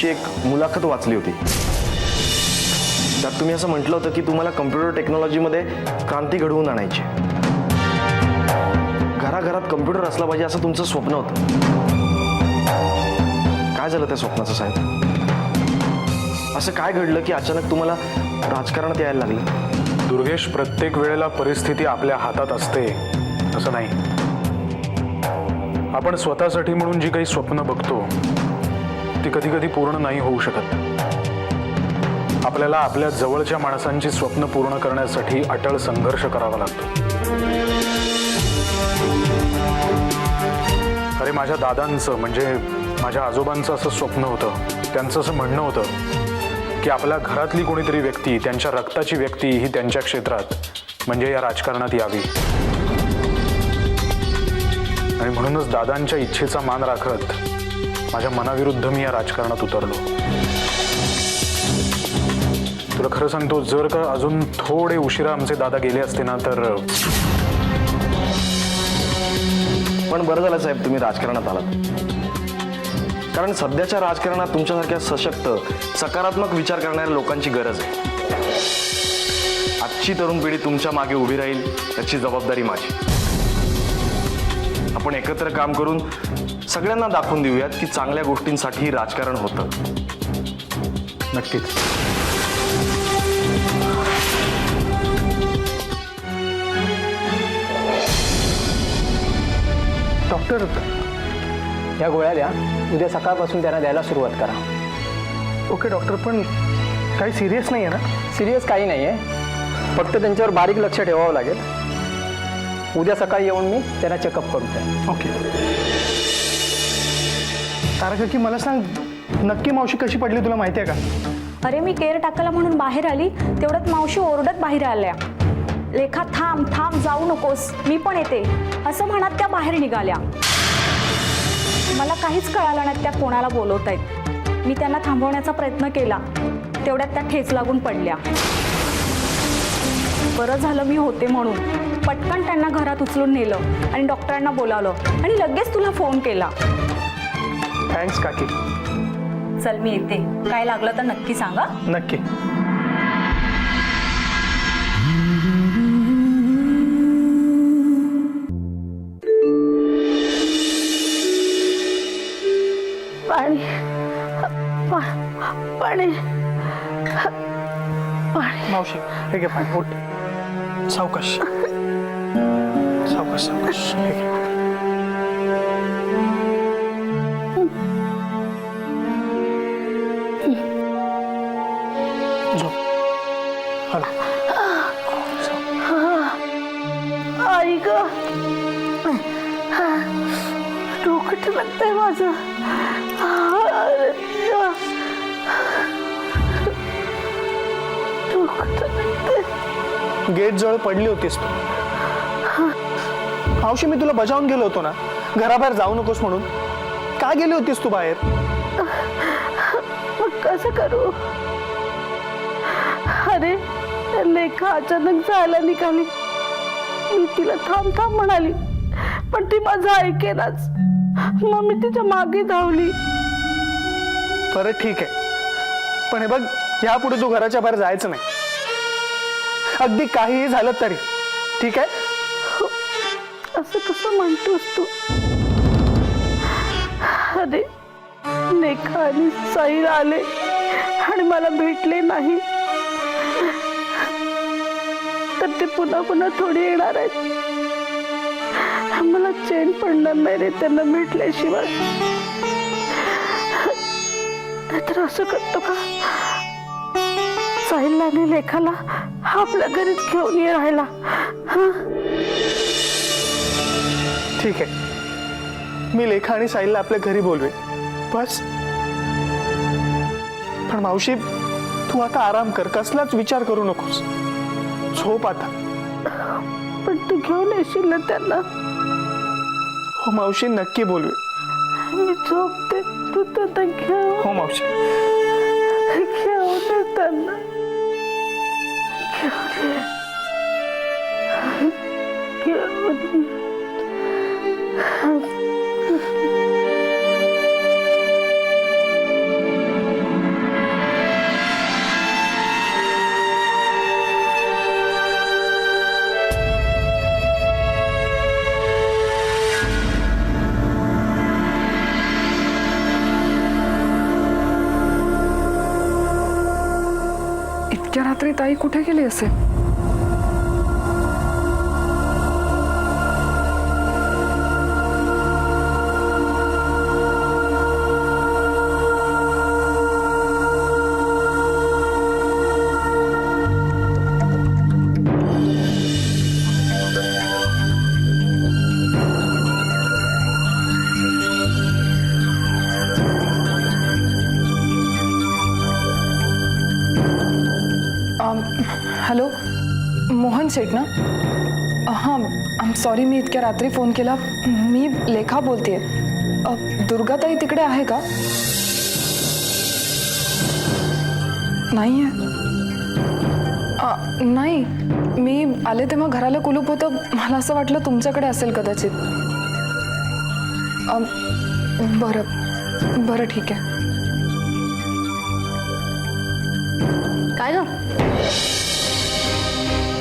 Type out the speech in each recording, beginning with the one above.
तुमची एक मुलाखत वाचली होती. त्यात तुम्ही असं म्हटलं होतं की तुम्हाला कम्प्युटर टेक्नॉलॉजीमध्ये क्रांती घडवून आणायची. घराघरात कम्प्युटर असला पाहिजे असं तुमचं स्वप्न होतं. काय झालं त्या स्वप्नाचं साहेब? असं काय घडलं की अचानक तुम्हाला राजकारणात यायला लागलं? दुर्गेश, प्रत्येक वेळेला परिस्थिती आपल्या हातात असते असं नाही. आपण स्वतःसाठी म्हणून जी काही स्वप्न बघतो ती कधी कधी पूर्ण नाही होऊ शकत. आपल्याला आपल्या जवळच्या माणसांची स्वप्न पूर्ण करण्यासाठी अटळ संघर्ष करावा लागतो. अरे, माझ्या दादांचं म्हणजे माझ्या आजोबांचं असं स्वप्न होतं. त्यांचं असं म्हणणं होतं की आपल्या घरातली कोणीतरी व्यक्ती, त्यांच्या रक्ताची व्यक्ती ही त्यांच्या क्षेत्रात म्हणजे या राजकारणात यावी. आणि म्हणूनच दादांच्या इच्छेचा मान राखत माझ्या मनाविरुद्ध मी या राजकारणात उतरलो. तुला खरं सांगतो, जर का अजून थोडे उशिरा आमचे दादा गेले असते ना तर. पण बरं झालं साहेब तुम्ही राजकारणात आलात. कारण सध्याच्या राजकारणात तुमच्यासारख्या सशक्त, सकारात्मक विचार करणाऱ्या लोकांची गरज आहे. आजची तरुण पिढी तुमच्या मागे उभी राहील याची जबाबदारी माझी. आपण एकत्र काम करून सगळ्यांना दाखवून देऊयात की चांगल्या गोष्टींसाठी राजकारण होतं. नक्कीच. डॉक्टर, या गोळ्या द्या. उद्या सकाळपासून त्यांना द्यायला सुरुवात करा. ओके डॉक्टर, पण काही सिरियस नाही आहे ना? सिरियस काही नाही आहे, फक्त त्यांच्यावर बारीक लक्ष ठेवावं लागेल. उद्या सकाळी येऊन मी त्यांना चेकअप करू द्या. ओके. तारका, की मला सांग, नक्की मावशी कशी पडली तुला माहिती आहे का? अरे, मी केअर टाकायला म्हणून बाहेर आली, तेवढ्यात मावशी ओरडत बाहेर आल्या. लेखा थांब थांब, जाऊ नकोस, मी पण येते असं म्हणत त्या बाहेर निघाल्या. मला काहीच कळालं नाही त्या कोणाला बोलवत आहेत. मी त्यांना थांबवण्याचा प्रयत्न केला, तेवढ्यात त्या ठेच लागून पडल्या. बरं झालं मी होते म्हणून पटकन त्यांना घरात उचलून नेलं आणि डॉक्टरांना बोलावलं आणि लगेच तुला फोन केला. थँक्स काकी. चल मी येते, काय लागलं तर नक्की सांगा. नक्की. पाणी पाणी पाणी. मावशी, हे घे पाणी. उठ. सावकाश सावकाश सावकाश. हे घे. झोप. हॅलो. आई ग, डोकं लागतंय माझं. गेट जवळ पडली होतीस तू. मावशी, मी तुला बजावून गेलो होतो ना घराबाहेर जाऊ नकोस म्हणून. का गेली होतीस तू बाहेर? मग कसं करू? अरे, लेखा अचानक जायला निघाली. मी तिला थांब थांब म्हणाली, पण ती माझं ऐकेनाच. मग मी तिच्या मागे धावली. बरं ठीक आहे, पण हे बघ, यापुढे तू घराच्या बाहेर जायचं नाही. अगदी काहीही झालं तरी. ठीक आहे? असं कसं म्हणतोस तू? अरे, लेखा आणि साहिल आले आणि मला भेटले नाही तर ते पुन्हा पुन्हा थोडी येणार आहेत. मला चैन पडणार नाही रे त्यांना भेटल्याशिवाय. नाहीतर असं करतो का, साहिलला आणि लेखाला आपल्या घरीच घेऊन ये राहायला. ठीक आहे, मी लेखा आणि साहिलला आपल्या घरी बोलवेन, बस. पण मावशी, तू आता आराम कर, कसलाच विचार करू नकोस. झोप आता. पण तू घेऊन येशील ना त्यांना? हो मावशी, नक्की बोलवे. मी झोपते, तू त्यांना घेऊन. हो मावशी. घेऊन ये त्यांना. घेऊन ये. रात्री ताई कुठे गेली असेल? हॅलो, मोहन शेठ ना? हां, आय सॉरी, मी इतक्या रात्री फोन केला. मी लेखा बोलतेय. दुर्गाताई तिकडे आहे का? नाही आहे. नाही, मी आले तेव्हा घराला कुलूप होतं. मला असं वाटलं तुमच्याकडे असेल कदाचित. बरं बरं, ठीक आहे. काय ग,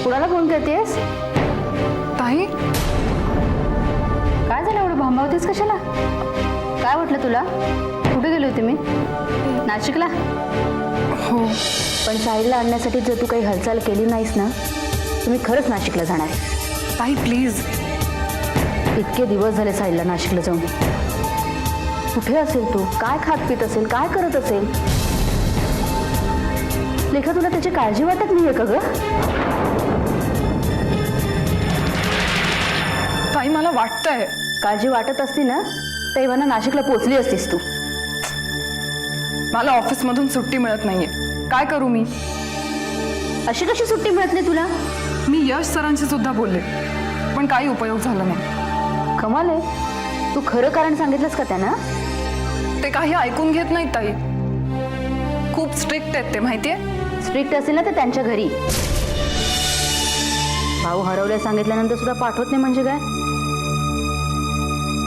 कुणाला फोन करतेस? ताई, काय झालं, एवढं भांबावतेस कशाला? काय वाटलं तुला? कुठे गेली होती मी? नाशिकला? हो. पण साहिलला आणण्यासाठी जर तू काही हालचाल केली नाहीस ना, तुम्ही खरंच नाशिकला जाणार आहे. ताई प्लीज. इतके दिवस झाले साहिलला नाशिकला जाऊन. कुठे असेल तू? काय खात पित असेल? काय करत असेल? लेखा, तुला त्याची काळजी वाटत नाहीये का ग? ताई मला वाटतंय. काळजी वाटत असती ना तेव्हा ना नाशिकला पोचली असतीस तू. मला ऑफिसमधून सुट्टी मिळत नाहीये. काय करू मी? अशी कशी सुट्टी मिळत नाही तुला? मी यश सरांशी सुद्धा बोलले, पण काही उपयोग झाला नाही. कमाल आहे. तू खरं कारण सांगितलंस का त्यांना? ते काही ऐकून घेत नाहीत ताई. खूप स्ट्रिक्ट आहेत ते, माहितीये? स्ट्रिक्ट असेल ना तर त्यांच्या घरी. भाऊ हरवल्या सांगितल्यानंतर सुद्धा पाठवत नाही म्हणजे काय?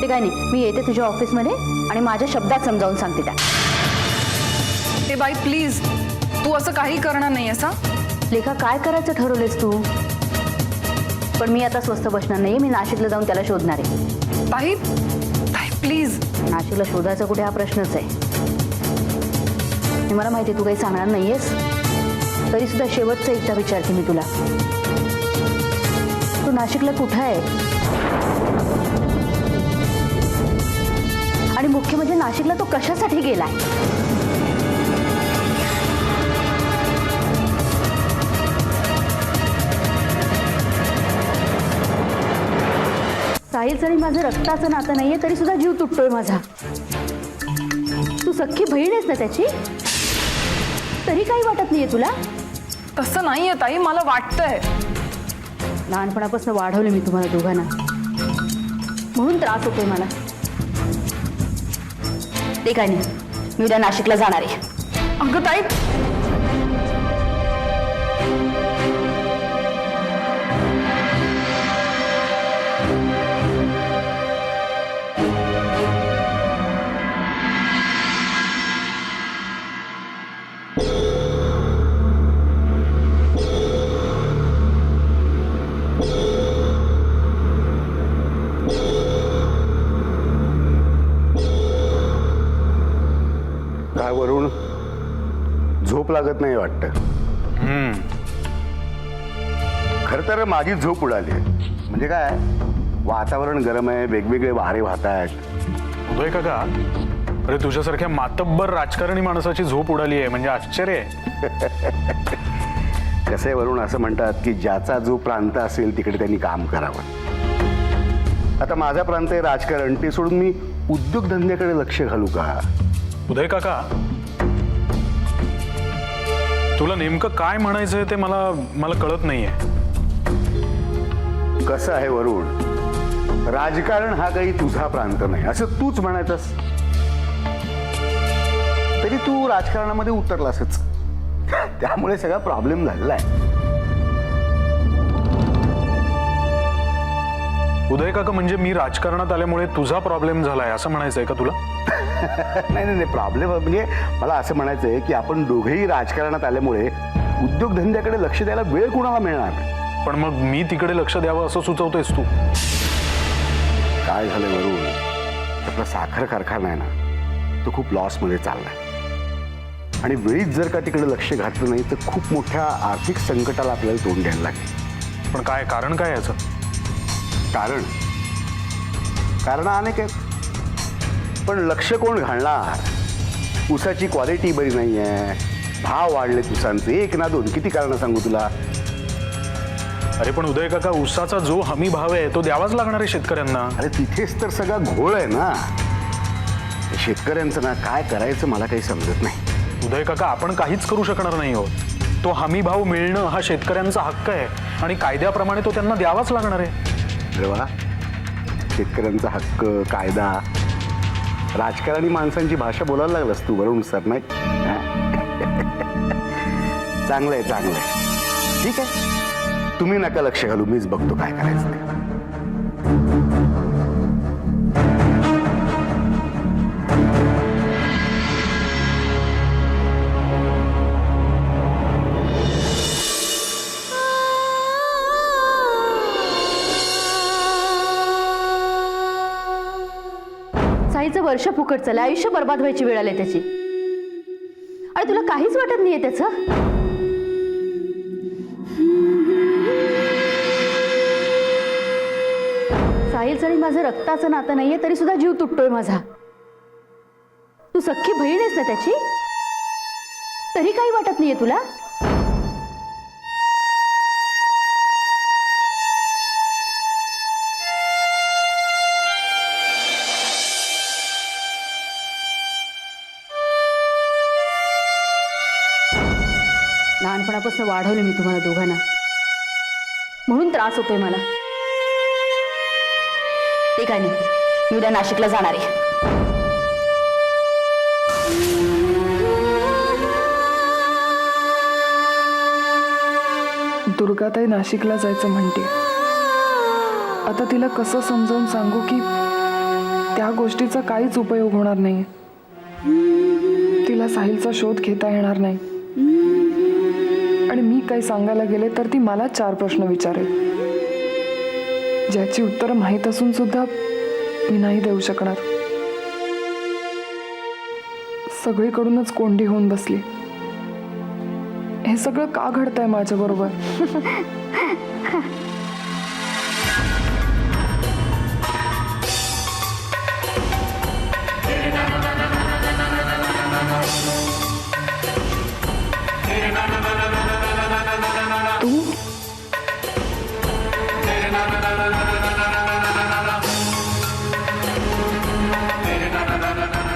ते काय नाही, मी येते तुझ्या ऑफिसमध्ये आणि माझ्या शब्दात समजावून सांगते त्या. ते बाई प्लीज, तू असं काही करणार नाही असा. लेखा, काय करायचं ठरवलेस तू? पण मी आता स्वस्त बसणार नाही. मी नाशिकला जाऊन त्याला शोधणार आहे. ताई, ताई प्लीज. नाशिकला शोधायचा कुठे हा प्रश्नच आहे. मला माहिती आहे तू काही सांगणार नाहीयेस, तरी सुद्धा शेवटचा एकदा विचारते मी तुला. तू नाशिकला कुठं आहे? आणि मुख्य म्हणजे नाशिकला तो कशासाठी गेलाय? साहिल आणि माझं रक्ताचं नातं नाहीये, तरी सुद्धा जीव तुटतोय माझा. तू सख्खी बहीण आहेस ना त्याची, तरी काही वाटत नाहीये तुला? तसं नाहीये ताई, मला वाटतंय. लहानपणापासून वाढवले मी तुम्हाला दोघांना, म्हणून त्रास होतोय मला. ते काय नाही, मी उद्या नाशिकला जाणार आहे. अगं ताई, काय वरून झोप लागत नाही वाटतं. खरं तर माझी झोप उडाली. म्हणजे काय, वातावरण गरम आहे, वेगवेगळे वारे वाहत आहेत. उदय काका, अरे तुझ्यासारख्या मातब्बर राजकारणी माणसाची झोप उडाली आहे म्हणजे आश्चर्य आहे. कसं आहे वरून, असं म्हणतात की ज्याचा जो प्रांत असेल तिकडे त्यांनी काम करावं. आता माझा प्रांत आहे राजकारण, ते सोडून मी उद्योगधंद्याकडे लक्ष घालू का? उदय काका, तुला नेमकं काय म्हणायचंय ते मला कळत नाहीये. कसं आहे वरून, राजकारण हा काही तुझा प्रांत नाही असं तूच म्हणायचंस, तरी तू राजकारणामध्ये उतरलासच. त्यामुळे सगळा प्रॉब्लेम झालेला आहे. उदय काका, म्हणजे मी राजकारणात आल्यामुळे तुझा प्रॉब्लेम झालाय असं म्हणायचंय का तुला? नाही नाही, प्रॉब्लेम म्हणजे मला असं म्हणायचं आहे की आपण दोघेही राजकारणात आल्यामुळे उद्योगधंद्याकडे लक्ष द्यायला वेळ कुणाला मिळणार? पण मग मी तिकडे लक्ष द्यावं असं सुचवतोयस तू? काय झालं वरून, आपला साखर कारखाना आहे ना, तो खूप लॉसमध्ये चाललाय. आणि वेळीच जर का तिकडे लक्ष घातलं नाही तर खूप मोठ्या आर्थिक संकटाला आपल्याला तोंड द्यायला लागेल. पण काय कारण काय याचं? कारण अनेक आहेत, पण लक्ष कोण घालणार? ऊसाची क्वालिटी बरी नाही आहे, भाव वाढले ऊसांचे, 1 ना 2, किती कारण सांगू तुला? अरे पण उदय काका, ऊसाचा जो हमी भाव आहे तो द्यावाच लागणार आहे शेतकऱ्यांना. अरे तिथेच तर सगळा घोळ आहे ना. शेतकऱ्यांचं ना काय करायचं मला काही समजत नाही. उदय काका, आपण काहीच करू शकणार नाही आहोत. तो हमी भाव मिळणं हा शेतकऱ्यांचा हक्क आहे आणि कायद्याप्रमाणे तो त्यांना द्यावाच लागणार आहे. अरे वा, शेतकऱ्यांचा हक्क, कायदा, राजकारणी माणसांची भाषा बोलायला लागलास तू वरुण सरनाईक. चांगलंय चांगलंय, ठीक आहे. तुम्ही नका लक्ष घालू, मीच बघतो काय करायचं ते. साईचं वर्ष फुकट चाललं, आयुष्य बर्बाद व्हायची वेळ आली त्याची, आणि तुला काहीच वाटत नाहीये त्याचं? साहिल जरी माझं रक्ताचं नातं नाहीये तरी सुद्धा जीव तुटतोय माझा. तू सख्खी बहीण आहेस ना त्याची, तरी काही वाटत नाहीये तुला? लहानपणापासून वाढवले मी तुम्हाला दोघांना, म्हणून त्रास होतोय मला. ते काय नाही, मी उद्या नाशिकला जाणार आहे. दुर्गाताई नाशिकला जायचं म्हणते. आता तिला कसं समजावून सांगू की त्या गोष्टीचा काहीच उपयोग होणार नाही, तिला साहिलचा शोध घेता येणार नाही, आणि मी काही सांगायला गेले तर ती मला 4 प्रश्न विचारेल ज्याची उत्तरं माहीत असून सुद्धा मी नाही देऊ शकणार. सगळीकडूनच कोंडी होऊन बसली. हे सगळं का घडतंय माझ्या बरोबर?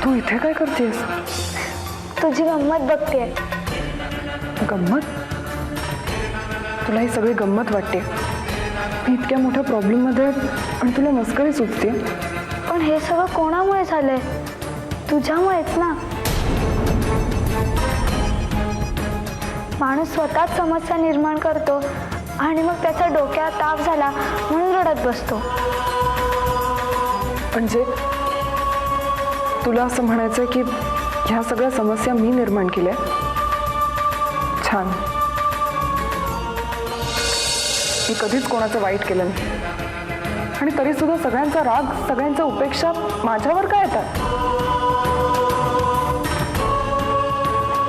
तू इथे काय करतेस? तुझी गंमत बघते. गंमत? तुला ही सगळी गंमत वाटते? मी इतक्या मोठ्या प्रॉब्लेममध्ये आणि तुला मस्करी सुचते. पण हे सगळं कोणामुळे झालंय? तुझ्यामुळेच ना. माणूस स्वतःच समस्या निर्माण करतो आणि मग त्याचा डोक्यात ताप झाला म्हणून रडत बसतो. म्हणजे तुला असं म्हणायचं की ह्या सगळ्या समस्या मी निर्माण केल्या? छान. मी कधीच कोणाचं वाईट केलं नाही, आणि तरी सुद्धा सगळ्यांचा राग, सगळ्यांचा उपेक्षा माझ्यावर काय येतात?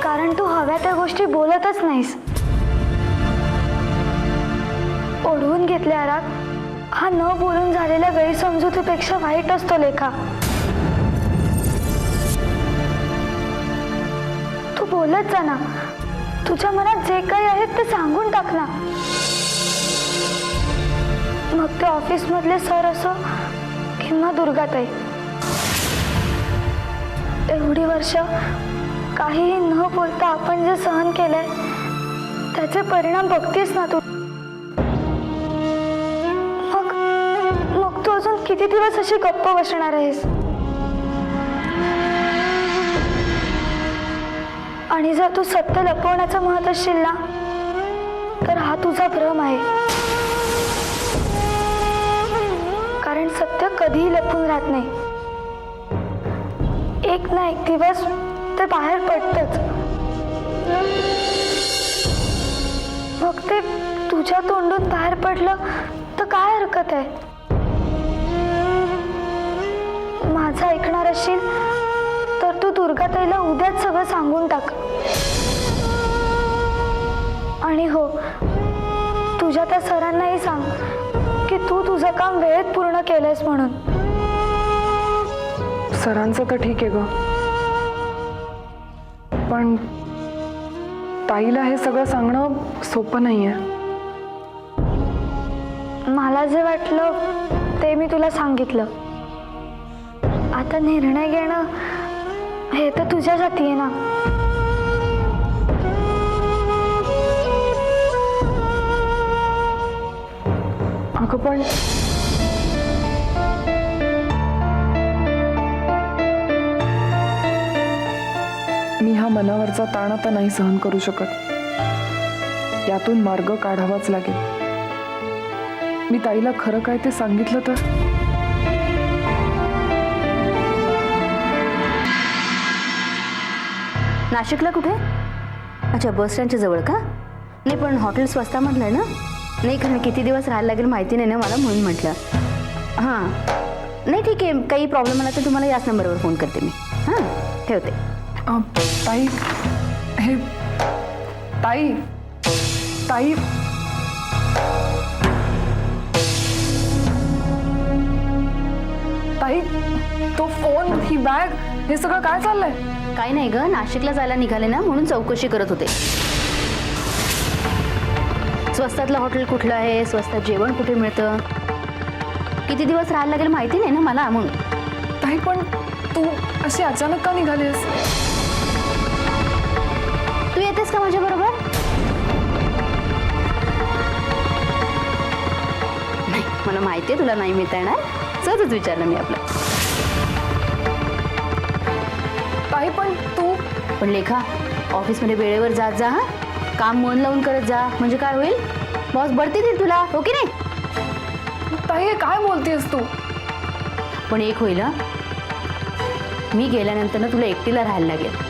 कारण तू हव्या त्या गोष्टी बोलतच नाहीस. ओढवून घेतल्या राग हा न बोलून झालेल्या गैरसमजुतीपेक्षा वाईट असतो लेखा. तू बोलत जा ना, तुझ्या मनात जे काही आहे ते सांगून टाक ना. मग ते ऑफिसमधले सर असो किंवा दुर्गाताई. एवढी वर्ष काहीही न बोलता आपण जे सहन केलंय त्याचे परिणाम बघतेस ना तू. मग तू अजून किती दिवस अशी गप्प बसणार आहेस? आणि जर तू सत्य लपवण्याचं म्हणत असशील ना तर हा तुझा भ्रम आहे. कारण सत्य कधीही लपून राहत नाही. एक ना एक दिवस ते बाहेर पडतंच. मग ते तुझ्या तोंडून बाहेर पडलं तर काय हरकत आहे? माझं ऐकणार असशील तर तू दुर्गा ताईला उद्याच सगळं सांगून टाक. आणि हो, तुझ्या त्या सरांनाही सांग की तू तुझं काम वेळेत पूर्ण केलंयस म्हणून. सरांचं तर ठीक आहे ग, पण ताईला हे सगळं सांगणं सोपं नाहीये. मला जे वाटलं ते मी तुला सांगितलं. आता निर्णय घेणं हे तर तुझ्याच हाती आहे ना. अगं पण मी हा मनावरचा ताण आता नाही सहन करू शकत. यातून मार्ग काढावाच लागेल. मी ताईला खरं काय ते सांगितलं तर. नाशिकला कुठे? अच्छा, बस स्टँडच्या जवळ का? नाही, पण हॉटेल स्वस्तामधलं आहे ना? नाही, कारण किती दिवस राहायला लागेल माहिती नाही ना मला, म्हणून म्हटलं. हां, नाही ठीक आहे, काही प्रॉब्लेम आला तर तुम्हाला याच नंबरवर फोन करते मी. हां, ठेवते. ताई, हे ताई ताई ताई, तो फोन, ही बॅग, हे सगळं काय चाललंय? काही नाही ग, नाशिकला जायला निघाले ना म्हणून चौकशी करत होते. स्वस्तातलं हॉटेल कुठलं आहे, स्वस्तात जेवण कुठे मिळतं, किती दिवस राहायला लागेल माहिती नाही ना मला, म्हणून. ताई, पण तू अशी अचानक का निघालीस? तू येतेस का माझ्या बरोबर? नाही, मला माहिती आहे तुला नाही मिळता येणार, सहजच विचारलं मी आपलं. ताई, पण तू. पण लेखा, ऑफिसमध्ये वेळेवर जात जा. हा, काम मन लावून करत जा, म्हणजे काय होईल, बॉस बढती देईल तुला, हो की नाही? ताई, हे काय बोलतेस तू? पण एक होईल, हा, मी गेल्यानंतर ना तुला एकटीला राहायला लागेल.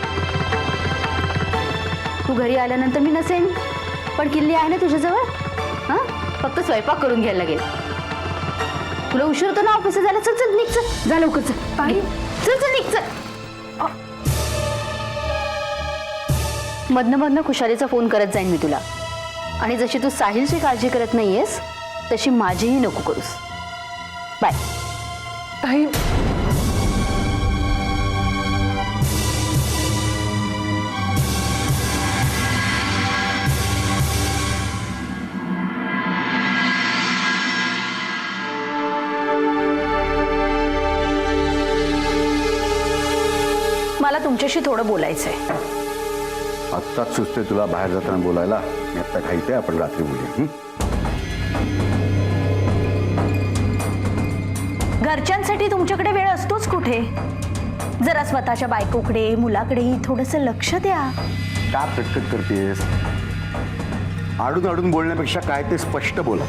तू घरी आल्यानंतर मी नसेन, पण किल्ली आहे ना तुझ्याजवळ. हां, फक्त स्वयंपाक करून घ्यायला लागेल. तुला उशीर होतो ना ऑफिसला जायला. चल चल, निघ, चल, जा लवकर, चल. ताई, चल चल, निघ, चल. मधनं मधनं खुशालीचा फोन करत जाईन मी तुला. आणि जशी तू साहिलची काळजी करत नाहीयेस तशी माझीही नको करूस. बाय. ताई, मला तुमच्याशी थोडं बोलायचंय. आत्ताच सुचते तुला बाहेर जाताना बोलायला. मी आत्ता खायचंय, आपण रात्री बोलूया. घरच्यांसाठी तुमच्याकडे वेळ असतोच कुठे? जरा स्वतःच्या बायकोकडे, मुलाकडेही थोडंसं लक्ष द्या. का कटकट करतेस? आडून आडून बोलण्यापेक्षा काय ते स्पष्ट बोला.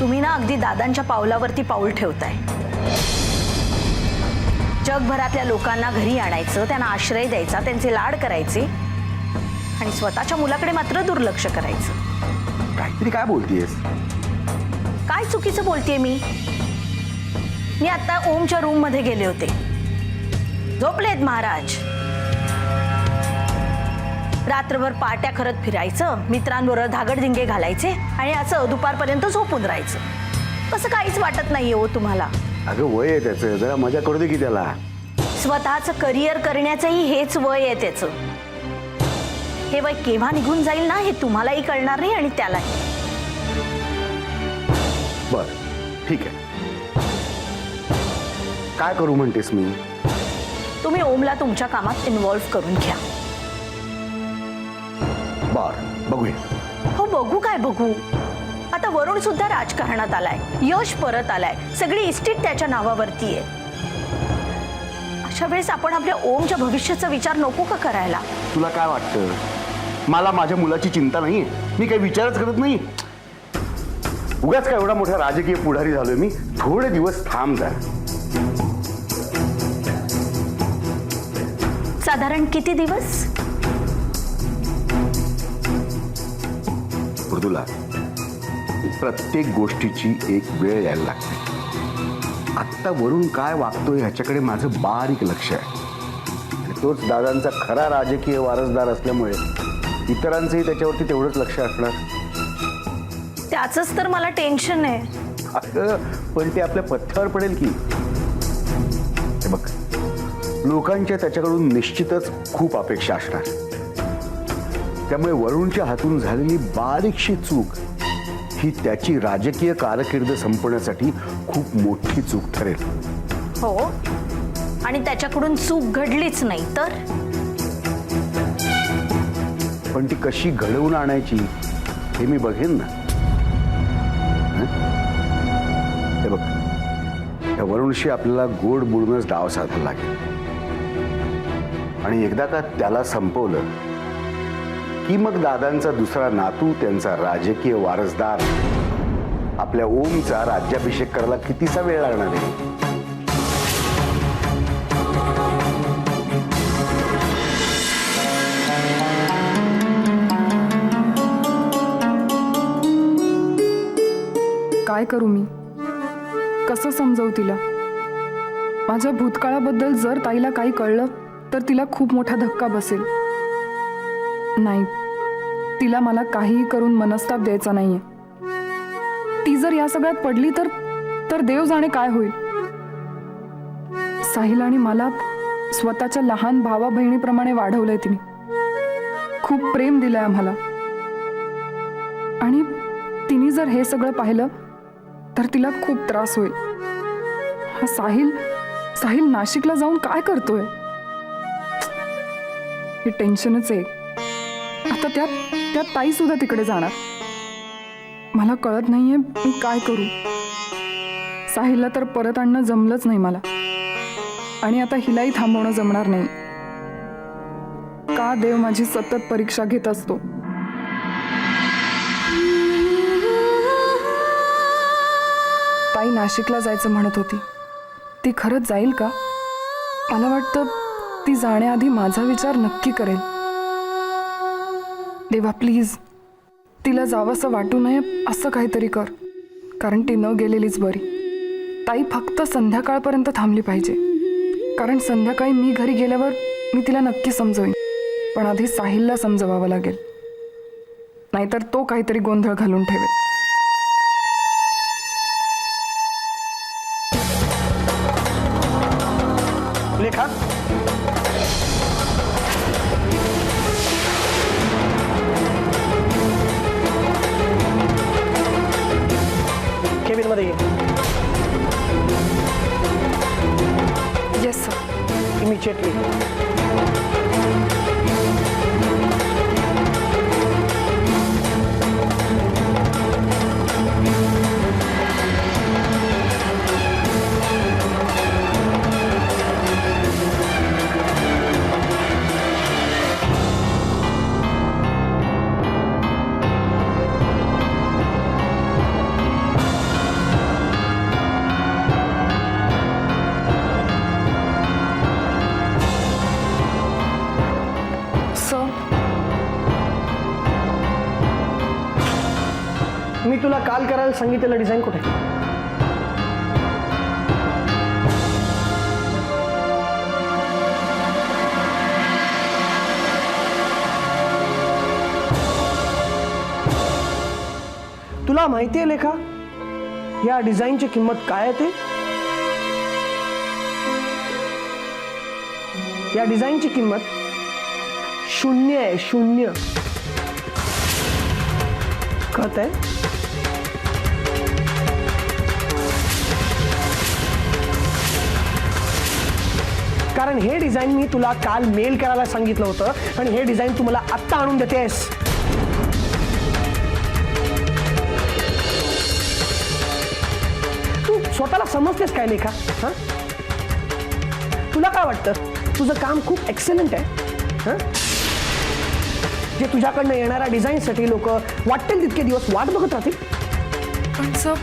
तुम्ही ना अगदी दादांच्या पावलावरती पाऊल ठेवताय. जगभरातल्या लोकांना घरी आणायचं, त्यांना आश्रय द्यायचा, त्यांचे लाड करायचे, आणि स्वतःच्या मुलाकडे मात्र दुर्लक्ष करायचं. काहीतरी काय बोलतेस? काय चुकीचं बोलतेय मी? मी आता ओमच्या रूम मध्ये गेले होते. झोपलेत महाराज. रात्रभर पाट्या करत फिरायचं, मित्रांबरोबर धागडधिंगे घालायचे, आणि असं दुपारपर्यंत झोपून राहायचं. असं काहीच वाटत नाहीये हो तुम्हाला? अगं, वय आहे त्याचं, जरा मजा करू दे की त्याला. स्वतःचं करिअर करण्याचंही हेच वय आहे त्याचं. हे वय केव्हा निघून जाईल ना हे तुम्हालाही कळणार नाही आणि त्यालाही. बर, ठीक आहे. काय करू म्हणतेस? मी तुम्ही ओमला तुमच्या कामात इन्व्हॉल्व्ह करून घ्या. बर, बघूया. हो, बघू काय बघू? आता वरुण सुद्धा राजकारणात आलाय, यश परत आलाय, सगळी इस्टेट त्याच्या नावावरती आहे. अशा वेळेस आपण आपल्या ओमच्या भविष्याचा विचार नको का करायला? तुला काय वाटतं? मला माझ्या मुलाची चिंता नाहीये. मी काही विचारच करत नाही. उगाच काय एवढा मोठा राजकीय पुढारी झालोय मी. थोडे दिवस थांब जा. साधारण किती दिवस? मृदुला, प्रत्येक गोष्टीची एक वेळ यायला लागते. आत्ता वरून काय वागतोय ह्याच्याकडे माझं बारीक लक्ष आहे. आणि तोच दादांचा खरा राजकीय वारसदार असल्यामुळे इतरांचंही त्याच्यावरती तेवढंच लक्ष असणार. त्याचंच तर मला टेन्शन आहे. अगं पण ते आपल्या पथ्यावर पडेल की. हे बघ, लोकांच्या त्याच्याकडून निश्चितच खूप अपेक्षा असणार. त्यामुळे वरुणच्या हातून झालेली बारीकशी चूक ही त्याची राजकीय कारकीर्द संपवण्यासाठी खूप मोठी चूक ठरेल. हो, आणि त्याच्याकडून चूक घडलीच नाही तर पण ती कशी घडवून आणायची हे मी बघेन ना. हं? हे बघ, त्या वरुणशी आपल्याला गोड बोलूनच डाव साधायला लागेल. आणि एकदा का त्याला संपवलं की मग दादांचा दुसरा नातू, त्यांचा राजकीय वारसदार आपल्या ओमचा राज्याभिषेक करायला कितीसा वेळ लागणार आहे. काय करू मी? कसं समजवू तिला? माझ्या भूतकाळाबद्दल जर ताईला काही कळलं तर तिला खूप मोठा धक्का बसेल. नाही, तिला मला काहीही करून मनस्ताप द्यायचा नाहीये. ती जर या सगळ्यात पडली तर देव जाणे काय होईल. साहिल आणि मला स्वतःच्या लहान भावा बहिणीप्रमाणे वाढवलंय तिने. खूप प्रेम दिलंय आम्हाला. आणि तिने जर हे सगळं पाहिलं तर तिला खूप त्रास होईल. हा साहिल नाशिकला जाऊन काय करतोय हे टेन्शनच आहे. आता त्यात ताई सुद्धा तिकडे जाणार. मला कळत नाहीये मी काय करू. साहिलला तर परत आणणं जमलंच नाही मला, आणि आता हिलाही थांबवणं जमणार नाही. का देव माझी सतत परीक्षा घेत असतो. ताई नाशिकला जायचं म्हणत होती. ती खरंच जाईल का? मला वाटतं ती जाण्याआधी माझा विचार नक्की करेल. देवा प्लीज, तिला जावंसं वाटू नये असं काहीतरी कर, कारण ती न गेलेलीच बरी. ताई फक्त संध्याकाळपर्यंत थांबली पाहिजे, कारण संध्याकाळी मी घरी गेल्यावर मी तिला नक्की समजवेन. पण आधी साहिलला समजवावं लागेल, नाहीतर तो काहीतरी गोंधळ घालून ठेवेल. लेखा, केबिन मध्ये ये. Yes sir. इमिजिएटली. मी तुला काल करायला सांगितलेलं डिझाईन कुठे? तुला माहिती आहे लेखा, या डिझाईनची किंमत काय आहे ते? या डिझाईनची किंमत 0 आहे. 0 कळत आहे? कारण हे डिझाईन मी तुला काल मेल करायला सांगितलं होतं, आणि हे डिझाईन तू मला आत्ता आणून देतेस. तू स्वतःला समजतेस काय लेखा? हा, तुला काय वाटतं तुझं काम खूप एक्सलंट आहे? हा, जे तुझ्याकडनं येणाऱ्या डिझाईनसाठी लोक वाटेल तितके दिवस वाट बघत राहतील. पण सर,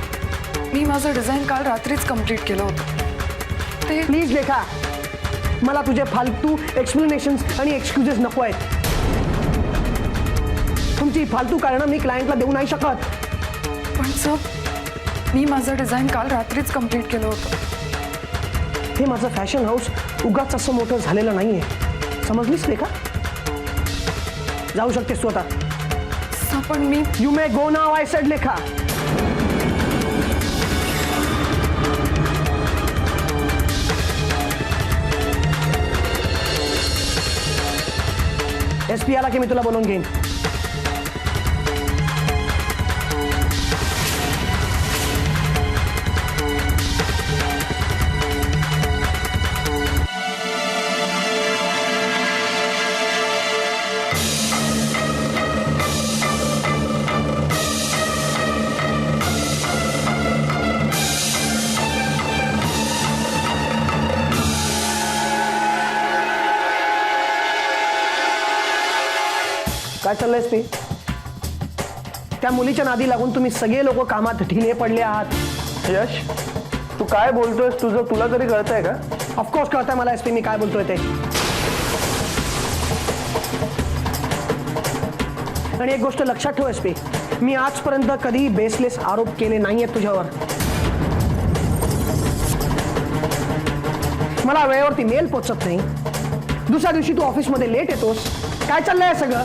मी माझं डिझाईन काल रात्रीच कंप्लीट केलं होतं. ते प्लीज लेखा, मला तुझे फालतू एक्सप्लेनेशन्स आणि एक्सक्युजेस नको आहेत. तुमची फालतू कारणं मी क्लायंटला देऊ नाही शकत. पण सर, मी माझं डिझाईन काल रात्रीच कंप्लीट केलं होतं. हे माझं फॅशन हाऊस उगाच असं मोठं झालेलं नाहीये. समजलीस लेखा? जाऊ शकतेस तू आता. पण me you may go now I said लेखा. SP आला की मी तुला बोलवून घेईन. काय चाललंय SP? त्या मुलीच्या नादी लागून तुम्ही सगळे लोक कामात ढिले पडले आहात. यश, तू काय बोलतोयस तुझं तुला तरी कळतंय का? ऑफकोर्स कळतंय मला SP मी काय बोलतोय ते. आणि एक गोष्ट लक्षात ठेव SP, मी आजपर्यंत कधी बेसलेस आरोप केले नाहीयेत तुझ्यावर. मला वेळेवरती मेल पोचत नाही, दुसऱ्या दिवशी तू ऑफिसमध्ये लेट येतोस. काय चाललंय सगळं?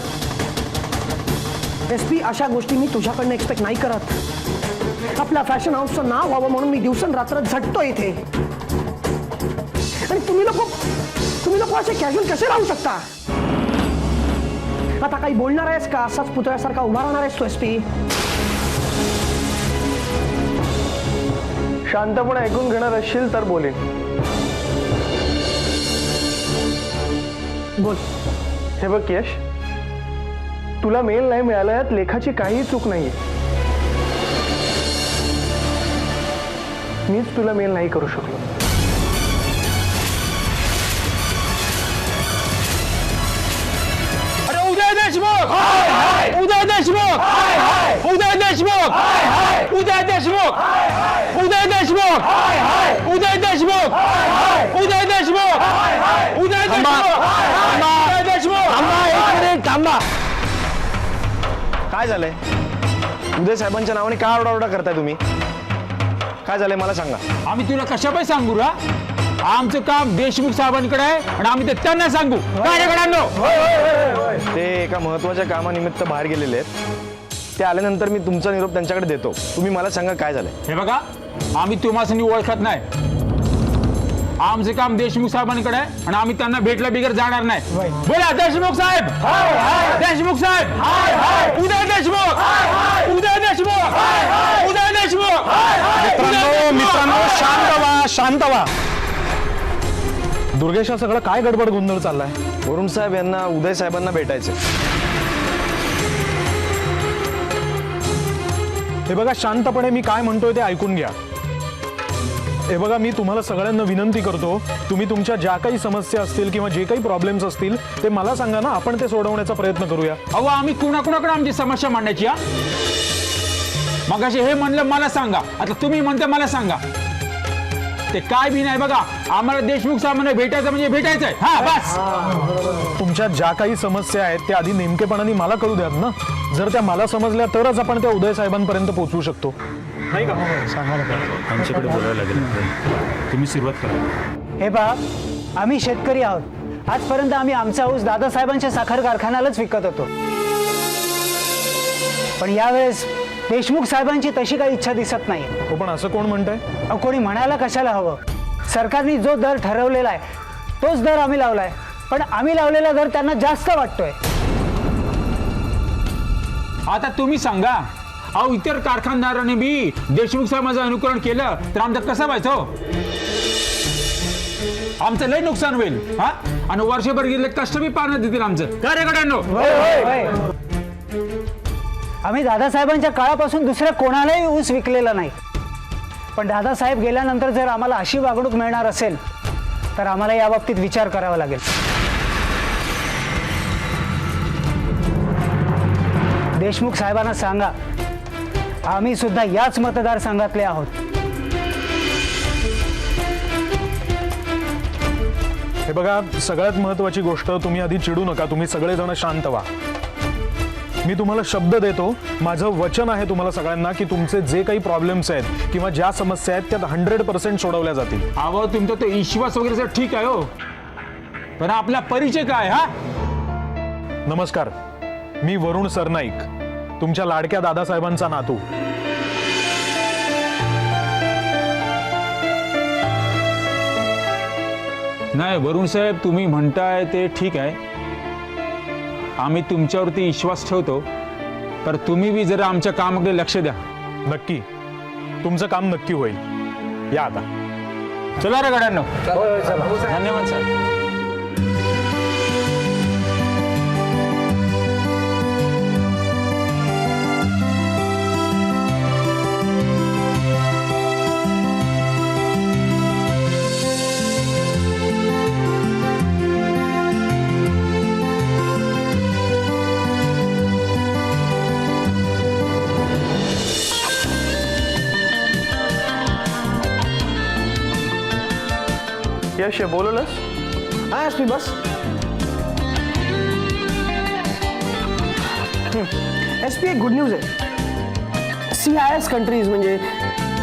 SP, अशा गोष्टी मी तुझ्याकडनं एक्सपेक्ट नाही करत. आपल्या फॅशन हाऊसचं नाव व्हावं म्हणून मी दिवसरात्र झटतो इथे. आणि तुम्ही लोक असे कॅज्युअल कसे राहू शकता? आता काही बोलणार आहेस का? असाच पुतळ्यासारखा उभा राहणार आहेस तू SP? शांतपणे ऐकून घेणार असशील तर बोलेन. बोल. हे बघ यश, तुला मेल नाही मिळाला यात लेखाची काहीही चूक नाहीये. मीच तुला मेल नाही करू शकलो. अरे उदय देशमुख, उदय देशमुख, उदय देशमुख, उदय देशमुख, उदय देशमुख, उदय देशमुख, उदय देशमुख, उदय देशमुख, थांबा. काय झालंय? उदय साहेबांच्या नावाने का आरडाओरडा करताय तुम्ही? काय झालंय मला सांगा. आम्ही तुला कशा पाहिजे सांगू रा? आमचं काम देशमुख साहेबांकडे आहे आणि आम्ही ते त्यांना सांगू. कार्यकर्त्यांनो, ते एका महत्वाच्या कामानिमित्त बाहेर गेलेले आहेत. ते आल्यानंतर मी तुमचा निरोप त्यांच्याकडे देतो. तुम्ही मला सांगा काय झालंय. हे बघा, आम्ही तुम्हाला ओळखत नाही. आमचं काम देशमुख साहेबांकडे आहे आणि आम्ही त्यांना भेटल्या बिगर जाणार नाही. बोला देशमुख साहेब, देशमुख साहेब, उदय देशमुख, उदय देशमुख, उदय देशमुख. मित्रांनो, शांत व्हा, शांत व्हा. दुर्गेश, सगळं काय गडबड गोंधळ चाललाय? वरुण साहेब यांना उदय साहेबांना भेटायचं. हे बघा, शांतपणे मी काय म्हणतोय ते ऐकून घ्या. हे बघा, मी तुम्हाला सगळ्यांना विनंती करतो, तुम्ही तुमच्या ज्या काही समस्या असतील किंवा जे काही प्रॉब्लेम्स असतील ते मला सांगा ना, आपण ते सोडवण्याचा प्रयत्न करूया. अहो, आम्ही कुणाकुणाकडे आमची समस्या मांडायची? मग असे हे म्हणलं मला सांगा, आता तुम्ही म्हणते मला सांगा. ते काय बी नाही. बघा, आम्हाला देशमुख साहेबांना भेटायचं म्हणजे भेटायचंय. हा बस. तुमच्या ज्या काही समस्या आहेत त्या आधी नेमकेपणाने मला कळू द्यात ना. जर त्या मला समजल्या तरच आपण त्या उदय साहेबांपर्यंत पोहोचू शकतो. नाही का? आमच्याकडे बोलायला लागेल. तुम्ही सुरुवात करा. हे पहा, आम्ही शेतकरी आहोत. आजपर्यंत आम्ही आमचा ऊस दादासाहेबांच्या साखर कारखान्यालाच विकत होतो. पण यावेळेस देशमुख साहेबांची तशी काही इच्छा दिसत नाही. हो, पण असं कोण म्हणतंय? कोणी म्हणायला कशाला हवं? सरकारने जो दर ठरवलेला आहे तोच दर आम्ही लावलाय. पण आम्ही लावलेला दर त्यांना जास्त वाटतोय. आता तुम्ही सांगा, अहो इतर कारखानदारांनी बी देशमुख साहेबांचं अनुकरण केलं तर आमचं कसं व्हायचं? आमचं लय नुकसान होईल. हा, आणि वर्षभर गेले कष्ट बी पाहण्यात देतील आमचं. कार्यकर्त्यांनो, आम्ही दादासाहेबांच्या काळापासून दुसऱ्या कोणालाही ऊस विकलेला नाही. पण दादासाहेब गेल्यानंतर जर आम्हाला अशी वागणूक मिळणार असेल तर आम्हाला या बाबतीत विचार करावा लागेल. देशमुख साहेबांना सांगा, आम्ही सुद्धा याच मतदारसंघातले आहोत. हे बघा, सगळ्यात महत्वाची गोष्ट, तुम्ही आधी चिडू नका. तुम्ही सगळेजण शांत व्हा. मी तुम्हाला शब्द देतो, माझं वचन आहे तुम्हाला सगळ्यांना की तुमचे जे काही प्रॉब्लेम्स आहेत किंवा ज्या समस्या आहेत त्या 100% सोडवल्या जातील. अहो तुमचा तो विश्वास वगैरे ठीक आहे हो, पण आपला परिचय काय हा? नमस्कार, मी वरुण सरनाईक, तुमच्या लाडक्या दादासाहेबांचा नातू. नाही वरुण साहेब, तुम्ही म्हणताय ते ठीक आहे, आम्ही तुमच्यावरती विश्वास ठेवतो, तर तुम्ही बी जरा आमच्या कामाकडे लक्ष द्या. नक्की, तुमचं काम नक्की होईल. या आता. चला रे गड्यांनो. धन्यवाद साहेब. यश बोलवलंस? हा एस पी बस. एस पी एक गुड न्यूज आहे. CIS कंट्रीज म्हणजे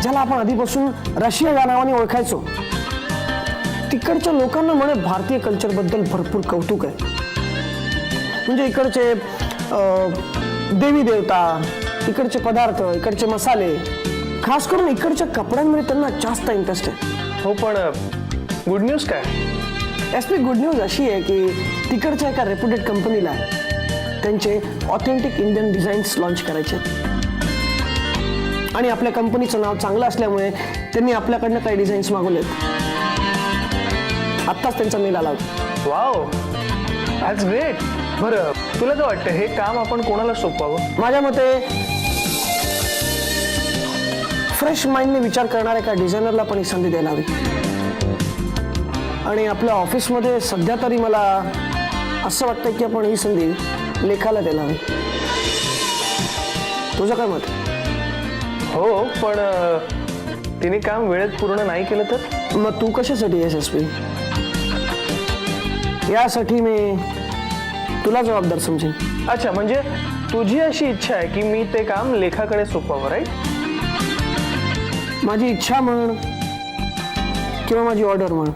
ज्याला आपण आधीपासून रशिया या नावाने ओळखायचो, तिकडच्या लोकांना म्हणे भारतीय कल्चरबद्दल भरपूर कौतुक आहे. म्हणजे इकडचे देवी देवता, इकडचे पदार्थ, इकडचे मसाले, खास करून इकडच्या कपड्यांमध्ये त्यांना जास्त इंटरेस्ट आहे. हो, पण गुड न्यूज काय? एस पी गुड न्यूज अशी आहे की तिकडच्या एका रेप्युटेड कंपनीला त्यांचे ऑथेंटिक इंडियन डिझाईन्स लॉन्च करायचे आणि आपल्या कंपनीचं नाव चांगलं असल्यामुळे त्यांनी आपल्याकडनं काही डिझाईन्स मागवलेत. आत्ताच त्यांचा मेल आला होता. Wow, that's great. बरं, तुला काय वाटतं हे काम आपण कोणाला सोपवावं? माझ्या मते फ्रेश माइंडने विचार करणाऱ्या एका डिझायनरला पण ही संधी द्यायला हवी. आणि आपल्या ऑफिसमध्ये सध्या तरी मला असं वाटतं की आपण ही संधी लेखाला द्यायला हवी. तुझं काय मत? हो, पण तिने काम वेळेत पूर्ण नाही केलं तर? मग तू कशासाठी आहेस एस पी? यासाठी मी तुला जबाबदार समजेन. अच्छा, म्हणजे तुझी अशी इच्छा आहे की मी ते काम लेखाकडे सोपवावं, राईट? माझी इच्छा म्हण किंवा माझी ऑर्डर म्हण,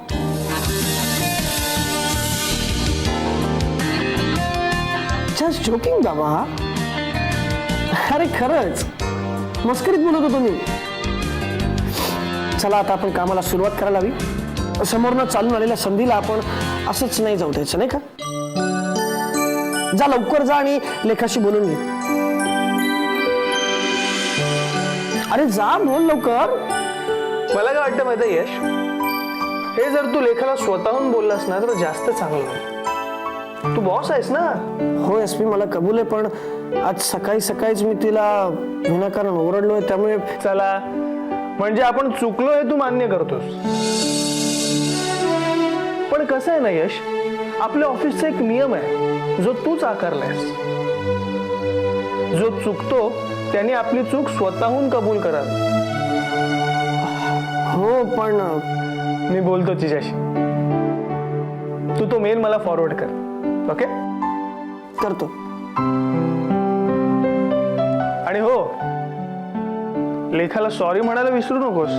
जस्ट जोकिंग बाबा. अरे खरंच मस्करीत बोलत होतो मी. चला आता आपण कामाला सुरुवात करायला हवी. समोरनं चालून आलेल्या संधीला आपण असंच नाही जाऊ द्यायचं, नाही का? जा लवकर जा आणि लेखाशी बोलून घे. अरे जा, बोल लवकर. मला काय वाटतं माहिती यश, हे जर तू लेखाला स्वतःहून बोललास ना तर जास्त चांगलं होईल. तू बॉस आहेस ना. हो एस पी, मला कबूल आहे, पण आज सकाळी सकाळीच मी तिला विनाकारण ओरडलोय, त्यामुळे. चला, म्हणजे आपण चुकलो हे तू मान्य करतोस. पण कसं आहे ना यश, आपल्या ऑफिसचा एक नियम आहे जो तूच आकारलायस. जो चुकतो त्याने आपली चूक स्वतःहून कबूल करावी. हो, पण मी बोलतो तिच्याशी. तू तो मेल मला फॉरवर्ड कर. ओके? करतो. आणि हो, लेखाला सॉरी म्हणायला विसरू नकोस.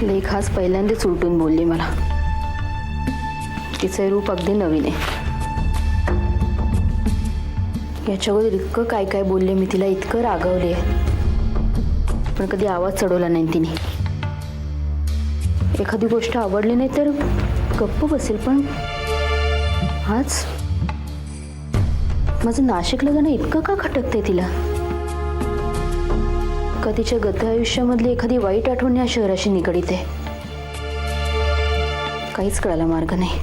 लेख आज पहिल्यांदाच उलटून बोलली मला. तिचं रूप अगदी नवीन आहे. याच्या अगोदर इतकं काय काय बोलले मी तिला, इतकं रागवले, पण कधी आवाज चढवला नाही तिने. एखादी गोष्ट आवडली नाही तर गप्प बसेल, पण आज माझं नाशिकला जाणं इतकं का खटकते तिला? का तिच्या गत आयुष्यामधली एखादी वाईट आठवण या शहराशी निगडीत आहे? काहीच कळायला मार्ग नाही.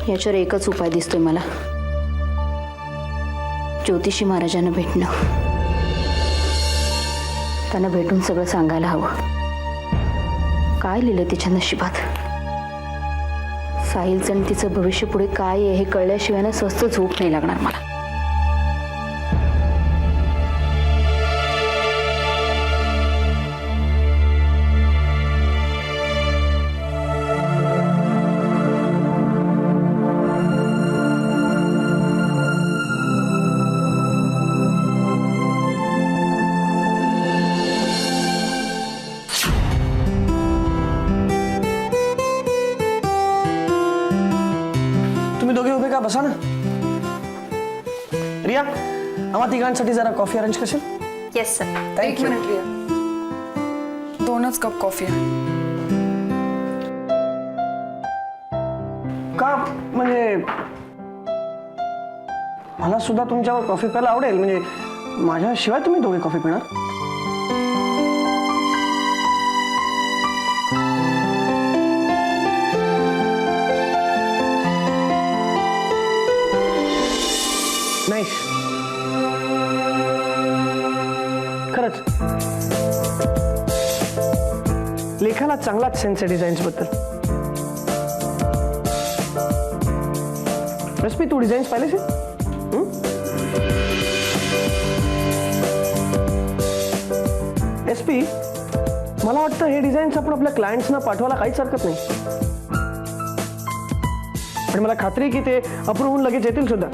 याच्यावर एकच उपाय दिसतोय मला, ज्योतिषी महाराजांना भेटणं. त्यांना भेटून सगळं सांगायला हवं. काय लिहिलंय तिच्या नशिबात? साहिलचं आणि तिचं भविष्य पुढे काय आहे हे कळल्याशिवाय ना स्वस्त झोप नाही लागणार मला. तुम्ही दोघे उभे का, बसा ना. रिया, आम्हा तिघांसाठी जरा कॉफी अरेंज करशील? Yes sir. एक मिनिट रिया, 2च कप कॉफी आहे. का म्हणजे मला सुद्धा तुमच्यावर कॉफी प्यायला आवडेल, म्हणजे माझ्याशिवाय तुम्ही दोघे कॉफी पिणार? नाही, खरंच लेखाला चांगलाच सेन्स आहे डिझाईन्स बद्दल. रश्मी, तू डिझाईन्स पाहिलेस? एस पी, मला वाटतं हे डिझाईन्स आपण आपल्या क्लायंट्सना पाठवायला काहीच हरकत नाही. आणि मला खात्री आहे की ते अप्रूव्ह होऊन लगेच येतील सुद्धा.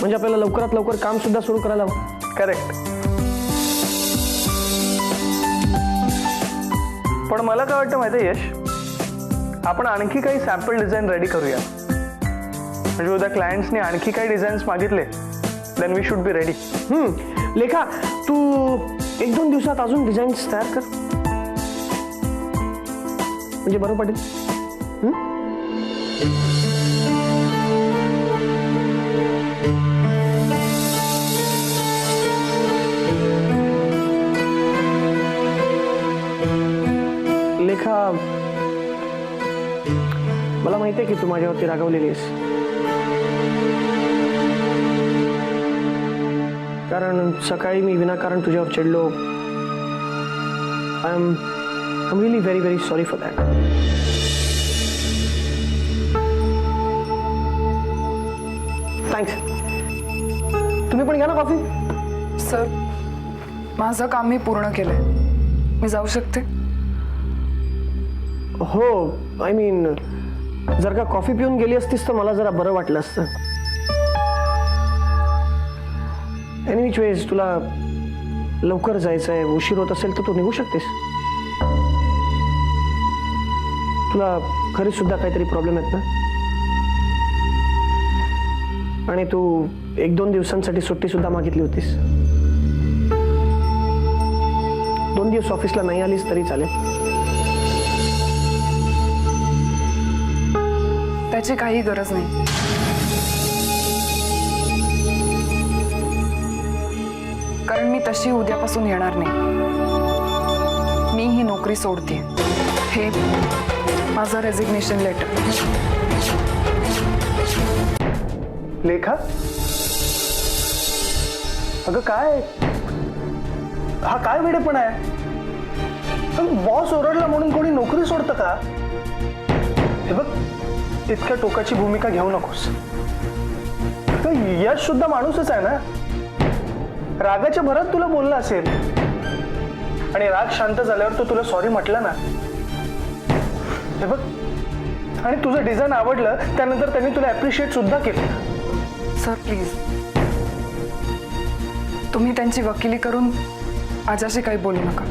म्हणजे आपल्याला लवकरात लवकर काम सुद्धा सुरू करायला हवं. करेक्ट. पण मला काय वाटतं माहिती आहे यश, आपण आणखी काही सॅम्पल डिझाईन रेडी करूया. म्हणजे उद्या क्लायंट्सनी आणखी काही डिझाईन्स मागितले, then we should be ready. Lekha, तू 1-2 दिवसात अजून डिझाईन्स तयार कर, म्हणजे बरं पडेल. लेखा, मला माहिती आहे की तू माझ्यावरती रागावलेली आहेस, कारण सकाळी मी विनाकारण तुझ्यावर चिडलो. I am really very very sorry for that. Thanks. तुम्ही पण घ्या ना कॉफी. सर, माझं काम मी पूर्ण केलंय, मी जाऊ शकते? हो, आय मीन जर का कॉफी पिऊन गेली असतीस तर मला जरा बरं वाटलं असतं. एनी विच वेज, तुला लवकर जायचं आहे, उशीर होत असेल तर तू निघू शकतेस. तुला खरी सुद्धा काहीतरी प्रॉब्लेम आहेत ना, आणि तू 1-2 दिवसांसाठी सुट्टी सुद्धा मागितली होतीस. 2 दिवस ऑफिसला नाही आलीस तरी चालेल. त्याची काही गरज नाही. कारण मी तशी उद्यापासून येणार नाही. मी ही नोकरी सोडते. हे माझं रेझिग्नेशन लेटर. लेखा, अगं काय हा काय वेडेपणा आहे? बॉस ओरडला म्हणून कोणी नोकरी सोडतं का? हे बघ, इतक्या टोकाची भूमिका घेऊ नकोस. यश सुद्धा माणूसच आहे ना. रागाच्या भरात तुला बोलला असेल आणि राग शांत झाल्यावर तो तुला सॉरी म्हटला ना. हे बघ, आणि तुझं डिझाईन आवडलं, त्यानंतर त्यांनी तुला ऍप्रिशिएट सुद्धा केलं. सर प्लीज, तुम्ही त्यांची वकिली करून माझ्याशी काही बोलू नका,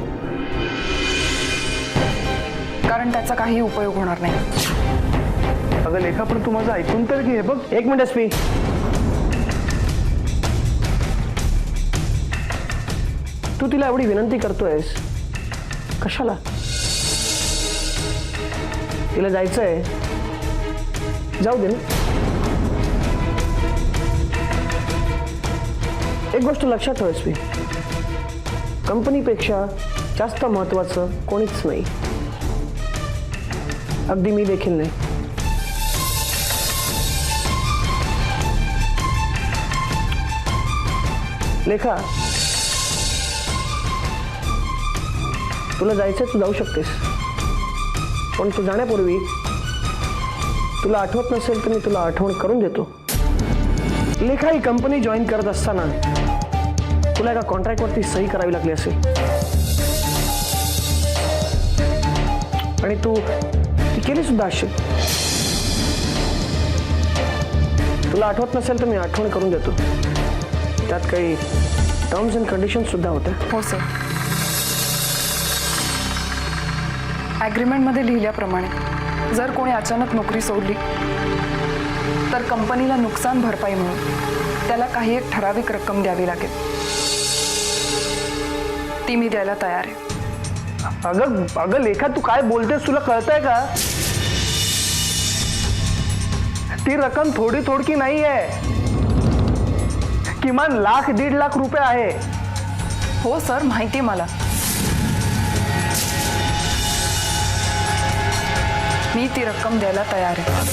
कारण त्याचा काही उपयोग होणार नाही. अगं लेखा, पण तू माझं ऐकून तर घे. बघ, 1 मिनिट एस पी. तू तिला एवढी विनंती करतोयस कशाला? तिला जायचंय, जाऊ दे ना. एक गोष्ट लक्षात ठेव एस पी, कंपनीपेक्षा जास्त महत्वाचं कोणीच नाही, अगदी मी देखील नाही. लेखा, तुला जायचं तू जाऊ शकतेस, पण तू जाण्यापूर्वी तुला आठवत नसेल तर मी तुला आठवण करून देतो. लेखा, ही कंपनी जॉईन करत असताना तुला एका कॉन्ट्रॅक्टवरती सही करावी लागली असेल आणि तू ती केली सुद्धा असेल. तुला आठवत नसेल तर मी आठवण करून देतो. त्यात काही टर्म्स अँड कंडिशन सुद्धा होत्या. हो सर. ॲग्रीमेंटमध्ये लिहिल्याप्रमाणे जर कोणी अचानक नोकरी सोडली तर कंपनीला नुकसान भरपाई म्हणून त्याला काही एक ठराविक रक्कम द्यावी लागेल. ती मी द्यायला तयार आहे. अगं लेखा, तू काय बोलतेस? तुला कळतंय का? ती रक्कम थोडी थोडकी नाही आहे, किमान 1,00,000-1,50,000 रुपये आहे. हो सर, माहिती आहे मला. मी ती रक्कम द्यायला तयार आहे.